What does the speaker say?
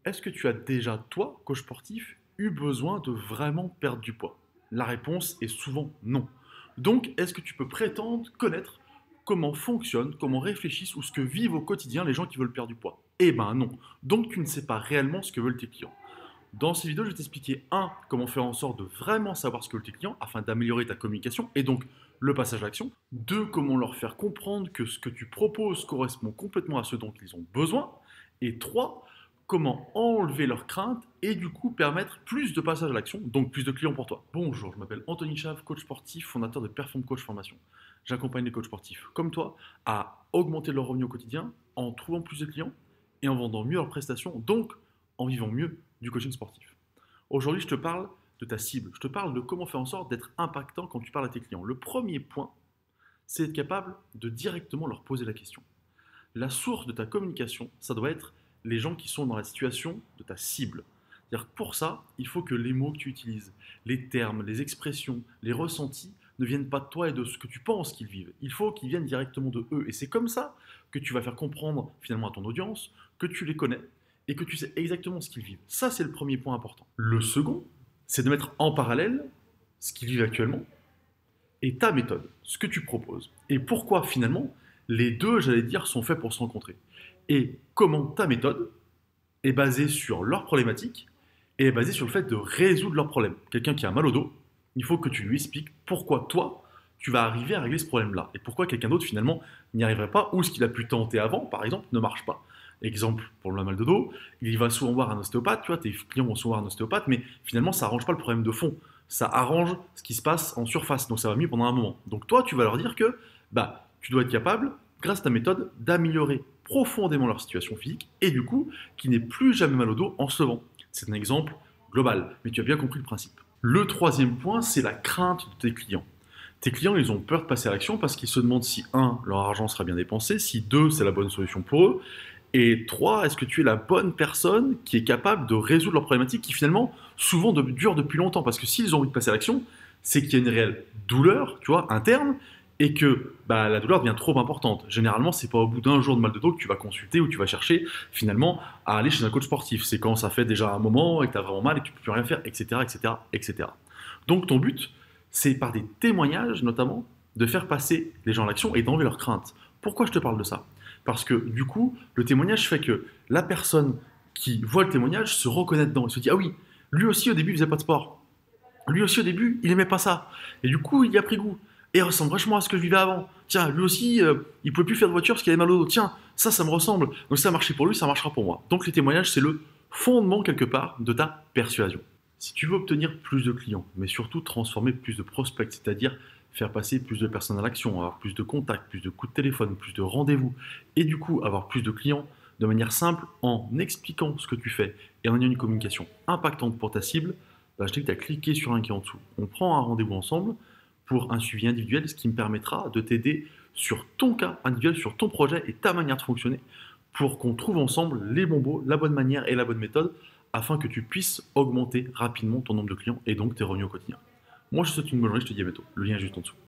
Est-ce que tu as déjà, toi, coach sportif, eu besoin de vraiment perdre du poids? La réponse est souvent non. Donc, est-ce que tu peux prétendre connaître comment fonctionnent, comment réfléchissent ou ce que vivent au quotidien les gens qui veulent perdre du poids? Eh ben non. Donc, tu ne sais pas réellement ce que veulent tes clients. Dans cette vidéo, je vais t'expliquer comment faire en sorte de vraiment savoir ce que veulent tes clients afin d'améliorer ta communication et donc le passage à l'action. 2, comment leur faire comprendre que ce que tu proposes correspond complètement à ce dont ils ont besoin. Et 3, comment enlever leurs craintes et du coup permettre plus de passage à l'action, donc plus de clients pour toi. Bonjour, je m'appelle Anthony Chave, coach sportif, fondateur de Perform Coach Formation. J'accompagne les coachs sportifs comme toi à augmenter leur revenu au quotidien en trouvant plus de clients et en vendant mieux leurs prestations, donc en vivant mieux du coaching sportif. Aujourd'hui, je te parle de ta cible. Je te parle de comment faire en sorte d'être impactant quand tu parles à tes clients. Le premier point, c'est être capable de directement leur poser la question. La source de ta communication, ça doit être les gens qui sont dans la situation de ta cible. C'est-à-dire que pour ça, il faut que les mots que tu utilises, les termes, les expressions, les ressentis ne viennent pas de toi et de ce que tu penses qu'ils vivent. Il faut qu'ils viennent directement de eux. Et c'est comme ça que tu vas faire comprendre finalement à ton audience que tu les connais et que tu sais exactement ce qu'ils vivent. Ça, c'est le premier point important. Le second, c'est de mettre en parallèle ce qu'ils vivent actuellement et ta méthode, ce que tu proposes. Et pourquoi finalement les deux, j'allais dire, sont faits pour se rencontrer. Et comment ta méthode est basée sur leurs problématiques et est basée sur le fait de résoudre leurs problèmes. Quelqu'un qui a mal au dos, il faut que tu lui expliques pourquoi toi, tu vas arriver à régler ce problème-là. Et pourquoi quelqu'un d'autre finalement n'y arriverait pas ou ce qu'il a pu tenter avant, par exemple, ne marche pas. Exemple, pour le mal de dos, il va souvent voir un ostéopathe, tu vois, tes clients vont souvent voir un ostéopathe, mais finalement, ça n'arrange pas le problème de fond. Ça arrange ce qui se passe en surface, donc ça va mieux pendant un moment. Donc toi, tu vas leur dire que tu dois être capable, grâce à ta méthode, d'améliorer profondément leur situation physique et du coup, qu'ils n'aient plus jamais mal au dos en se levant. C'est un exemple global, mais tu as bien compris le principe. Le troisième point, c'est la crainte de tes clients. Tes clients, ils ont peur de passer à l'action parce qu'ils se demandent si, un, leur argent sera bien dépensé, si, deux, c'est la bonne solution pour eux, et 3, est-ce que tu es la bonne personne qui est capable de résoudre leurs problématiques qui finalement souvent durent depuis longtemps? Parce que s'ils ont envie de passer à l'action, c'est qu'il y a une réelle douleur, tu vois, interne, et que la douleur devient trop importante. Généralement, c'est pas au bout d'un jour de mal de dos que tu vas consulter ou tu vas chercher finalement à aller chez un coach sportif. C'est quand ça fait déjà un moment et que tu as vraiment mal et que tu peux plus rien faire, etc., etc., etc. Donc ton but, c'est par des témoignages notamment de faire passer les gens à l'action et d'enlever leurs craintes. Pourquoi je te parle de ça? Parce que du coup, le témoignage fait que la personne qui voit le témoignage se reconnaît dedans et se dit ah oui, lui aussi au début il faisait pas de sport. Lui aussi au début il aimait pas ça. Et du coup il y a pris goût. Et il ressemble vachement à ce que je vivais avant. Tiens, lui aussi il pouvait plus faire de voiture parce qu'il avait mal au dos. Tiens, ça me ressemble. Donc ça a marché pour lui, ça marchera pour moi. Donc les témoignages c'est le fondement quelque part de ta persuasion. Si tu veux obtenir plus de clients, mais surtout transformer plus de prospects, c'est-à-dire faire passer plus de personnes à l'action, avoir plus de contacts, plus de coups de téléphone, plus de rendez-vous, et du coup avoir plus de clients de manière simple en expliquant ce que tu fais et en ayant une communication impactante pour ta cible, je t'invite à cliquer sur un lien qui est en dessous. On prend un rendez-vous ensemble pour un suivi individuel, ce qui me permettra de t'aider sur ton cas individuel, sur ton projet et ta manière de fonctionner pour qu'on trouve ensemble les bons mots, la bonne manière et la bonne méthode afin que tu puisses augmenter rapidement ton nombre de clients et donc tes revenus au quotidien. Moi, je te souhaite une bonne journée, je te dis à bientôt. Le lien est juste en dessous.